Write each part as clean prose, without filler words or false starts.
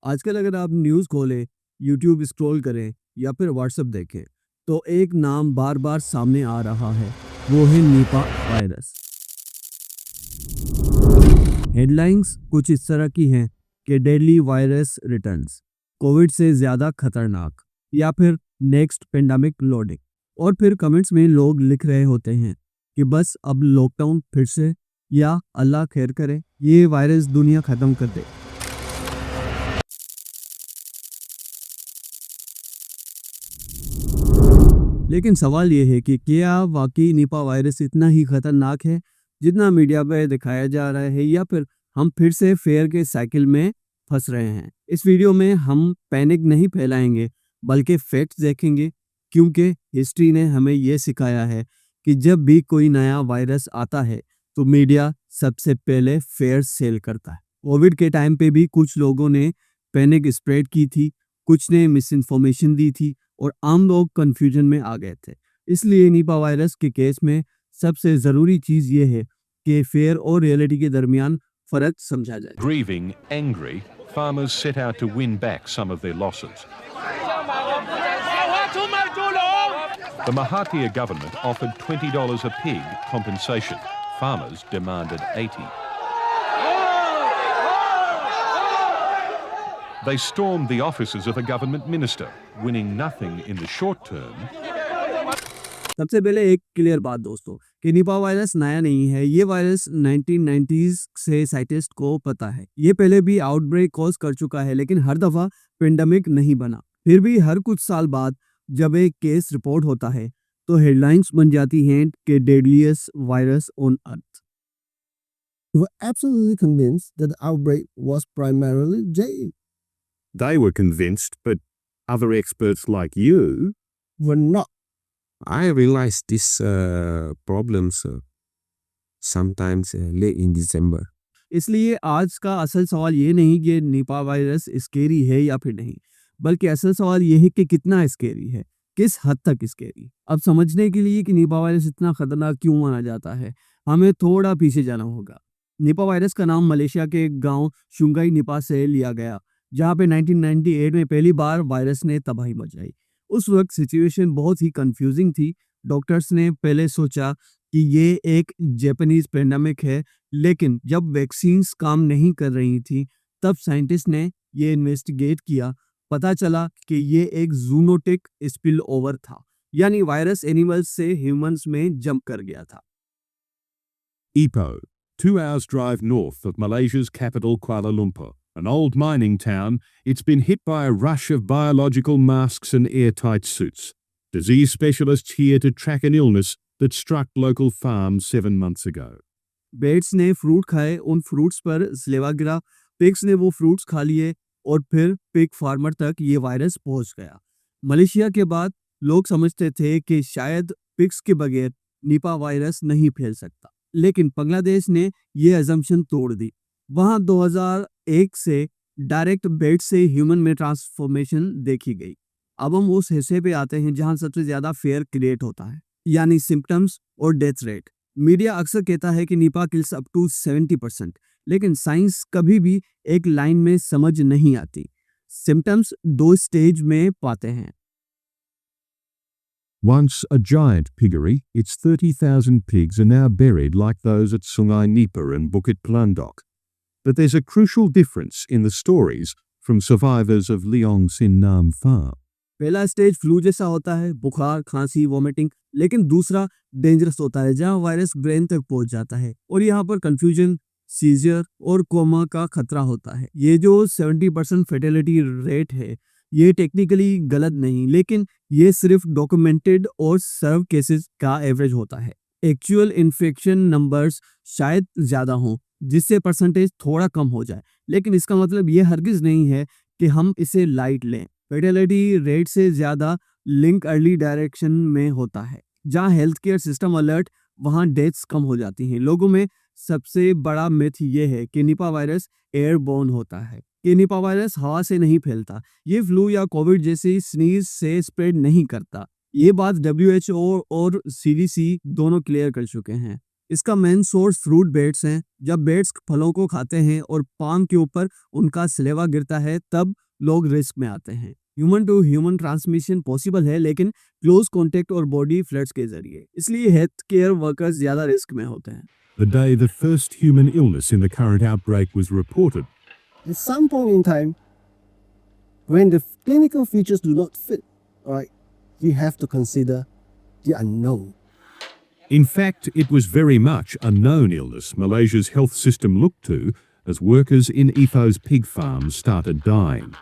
आजकल अगर आप न्यूज़ खोलें, यूट्यूब स्क्रॉल करें या फिर व्हाट्सएप देखें, तो एक नाम बार-बार सामने आ रहा है, वो है निपा वायरस। हेडलाइंस कुछ इस तरह की हैं कि डेडली वायरस रिटर्न्स, कोविड से ज़्यादा खतरनाक या फिर नेक्स्ट पेंडेमिक लोडिंग। और फिर कमेंट्स में लोग लिख रहे होते हैं कि बस अब लॉकडाउन फिर से या अल्लाह खैर करे, ये वायरस दुनिया ख़त्म कर दे। लेकिन सवाल ये है कि क्या वाकई निपा वायरस इतना ही खतरनाक है जितना मीडिया पे दिखाया जा रहा है, या फिर हम फिर से फेयर के साइकिल में फंस रहे हैं। इस वीडियो में हम पैनिक नहीं फैलाएंगे बल्कि फैक्ट्स देखेंगे, क्योंकि हिस्ट्री ने हमें यह सिखाया है कि जब भी कोई नया वायरस आता है तो मीडिया सबसे पहले फेयर सेल करता है। कोविड के टाइम पे भी कुछ लोगों ने पैनिक स्प्रेड की थी, कुछ ने मिस इन्फॉर्मेशन दी थी और आम लोग कंफ्यूजन में आ गए थे। इसलिए निपा वायरस के केस में सबसे ज़रूरी चीज़ ये है कि फेयर और रियलिटी के दरमियान फ़र्क समझा जाए। Grieving, angry, farmers set out to win back some of their losses. The Mahathir government offered $20 a pig compensation. Farmers demanded 80. They stormed the offices of a government minister, winning nothing in the short term. सबसे पहले एक clear बात दोस्तों कि Nipah virus नया नहीं है। ये वायरस 1990s से साइंटिस्ट को पता है। ये पहले भी आउटब्रेक कॉज कर चुका है, लेकिन हर दफा पेंडेमिक नहीं बना। फिर भी हर कुछ साल बाद जब एक केस रिपोर्ट होता है तो हेडलाइंस बन जाती हैं कि deadliest virus on earth. Were absolutely convinced that the outbreak was primarily J. They were convinced, but other experts like you Were not. I realized this problems sometimes late in December. इसलिए आज का असल सवाल ये नहीं कि Nipah virus scary है या फिर नहीं, बल्कि असल सवाल ये है कि कितना स्केरी है, किस हद तक स्केरी। अब समझने के लिए कि निपा वायरस इतना खतरनाक क्यों माना जाता है, हमें थोड़ा पीछे जाना होगा। निपा वायरस का नाम मलेशिया के गांव शुंगाई निपा से लिया गया, जहां पे 1998 में पहली बार वायरस ने तबाही मचाई। उस वक्त सिचुएशन बहुत ही कंफ्यूजिंग थी। डॉक्टर्स ने पहले सोचा कि ये एक जापानीज पेंडेमिक है, लेकिन जब वैक्सीन्स काम नहीं कर रही थी तब साइंटिस्ट ने ये इन्वेस्टिगेट किया। पता चला कि ये एक जूनोटिक स्पिल ओवर था, यानी वायरस एनिमल्स से ह्यूमंस में जंप कर गया था। Ipoh, 2 hours drive north of Malaysia's capital Kuala Lumpur. An old mining town, it's been hit by a rush of biological masks and airtight suits. Disease specialists here to track an illness that struck local farms 7 months ago. Bets ने fruit खाए, उन fruits पर saliva गिरा, pigs ने वो fruits खा लिए और फिर पिग फार्मर तक ये वायरस पहुंच गया। मलेशिया के बाद लोग समझते थे कि शायद पिग्स के बगैर निपा वायरस नहीं फैल सकता, लेकिन बांग्लादेश ने ये अजम्पशन तोड़ दी। वहां 2001 से डायरेक्ट बेट से ह्यूमन में ट्रांसफॉर्मेशन देखी गई। अब हम उस हिस्से पे आते हैं जहां सबसे ज्यादा फेयर क्रिएट होता है, यानी सिम्टम्स और डेथ रेट। मीडिया अक्सर कहता है कि निपा किल्स अप टू 70%, लेकिन साइंस कभी भी एक लाइन में समझ नहीं आती। सिम्टम्स 2 स्टेज में पाते हैं। Once a giant piggery, its 30,000 pigs are now buried like those at Sungai Nipah and Bukit Pelandok. But there's a crucial difference in the stories from survivors of Leong Sin Nam farm. पहला stage flu जैसा होता है, बुखार, खांसी, vomiting, लेकिन दूसरा dangerous होता है जहां वायरस ब्रेन तक पहुंच जाता है और यहां पर कंफ्यूजन, सीजर और कोमा का खतरा होता है। ये जो 70% फेटेलिटी रेट है, ये टेक्निकली गलत नहीं, लेकिन ये सिर्फ डॉक्यूमेंटेड और सर्व केसेस का एवरेज होता है। एक्चुअल इन्फेक्शन नंबर्स शायद ज़्यादा हों, जिससे परसेंटेज थोड़ा कम हो जाए, लेकिन इसका मतलब ये हरगिज़ नहीं है कि हम इसे लाइट लें। फेटेलिटी रेट से ज़्यादा लिंक अर्ली डायरेक्शन में होता है। जहाँ हेल्थ केयर सिस्टम अलर्ट, वहाँ डेथ्स कम हो जाती हैं। लोगों में सबसे बड़ा मिथ ये है कि निपा वायरस एयरबोर्न होता है, कि निपा वायरस हवा से नहीं फैलता। ये फ्लू या कोविड जैसी स्नीज से स्प्रेड नहीं करता। ये बात WHO और CDC दोनों क्लियर कर चुके हैं। इसका मेन सोर्स फ्रूट बेट्स हैं। जब बेट्स फलों को खाते हैं और पाम के ऊपर उनका सलेवा गिरता है तब लोग रिस्क में आते हैं। Human to human transmission possible है लेकिन क्लोज कॉन्टेक्ट और बॉडी फ्लूइड्स के जरिए, इसलिए हेल्थ केयर वर्कर्स ज्यादा रिस्क में होते हैं। The day the first human illness in the current outbreak was reported, At some point in time, when the clinical features do not fit, right, we have to consider the unknown. in fact, it was very much a known illness Malaysia's health system looked to as workers in Ipoh's pig farms started dying.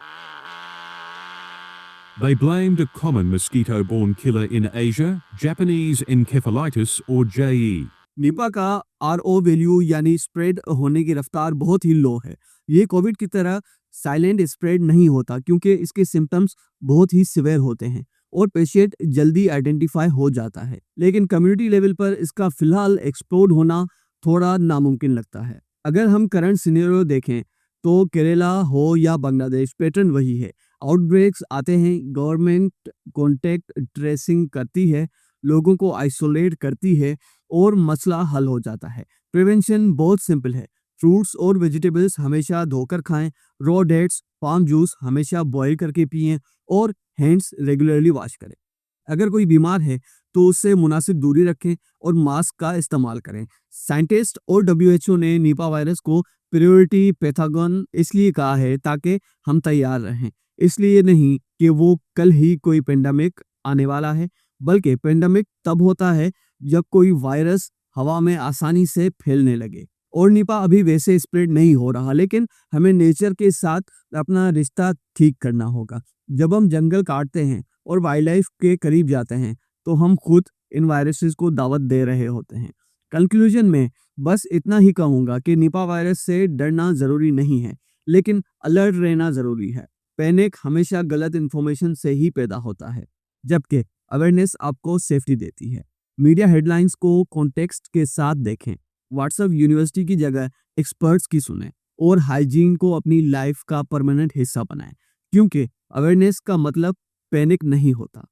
They blamed a common mosquito-borne killer in Asia, Japanese encephalitis or JE. Nipah का RO value यानी spread होने की रफ्तार बहुत ही लो है। ये Covid की तरह साइलेंट स्प्रेड नहीं होता क्योंकि इसके सिम्टम्स बहुत ही सिवियर होते हैं और पेशेंट जल्दी आइडेंटिफाई हो जाता है। लेकिन कम्युनिटी लेवल पर इसका फिलहाल एक्सप्लोड होना थोड़ा नामुमकिन लगता है। अगर हम करंट सिनेरियो देखें तो केरला हो या बांग्लादेश, पैटर्न वही है। आउटब्रेक्स आते हैं, गवर्नमेंट कॉन्टैक्ट ट्रेसिंग करती है, लोगों को आइसोलेट करती है और मसला हल हो जाता है। प्रिवेंशन बहुत सिंपल है। फ्रूट्स और वेजिटेबल्स हमेशा धोकर खाएं, रॉ डेट्स, पाम जूस हमेशा बॉईल करके पिएं और हैंड्स रेगुलरली वॉश करें। अगर कोई बीमार है तो उससे मुनासिब दूरी रखें और मास्क का इस्तेमाल करें। साइंटिस्ट और WHO ने निपा वायरस को प्रायोरिटी पैथोजन इसलिए कहा है ताकि हम तैयार रहें, इसलिए नहीं कि वो कल ही कोई पेंडेमिक आने वाला है, बल्कि पेंडेमिक तब होता है जब कोई वायरस हवा में आसानी से फैलने लगे। और निपा अभी वैसे स्प्रेड नहीं हो रहा, लेकिन हमें नेचर के साथ अपना रिश्ता ठीक करना होगा। जब हम जंगल काटते हैं और वाइल्ड लाइफ के करीब जाते हैं तो हम खुद इन वायरसेस को दावत दे रहे होते हैं। कंक्लूजन में बस इतना ही कहूँगा कि निपा वायरस से डरना ज़रूरी नहीं है, लेकिन अलर्ट रहना ज़रूरी है। पैनिक हमेशा गलत इन्फॉर्मेशन से ही पैदा होता है, जबकि अवेयरनेस आपको सेफ्टी देती है। मीडिया हेडलाइंस को कॉन्टेक्स्ट के साथ देखें, व्हाट्सएप यूनिवर्सिटी की जगह एक्सपर्ट्स की सुनें और हाइजीन को अपनी लाइफ का परमानेंट हिस्सा बनाएं, क्योंकि अवेयरनेस का मतलब पैनिक नहीं होता।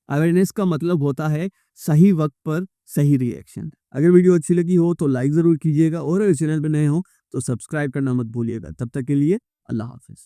अवेयरनेस का मतलब होता है सही वक्त पर सही रिएक्शन। अगर वीडियो अच्छी लगी हो तो लाइक ज़रूर कीजिएगा और अगर चैनल पर नए हो तो सब्सक्राइब करना मत भूलिएगा। तब तक के लिए अल्लाह हाफिज़।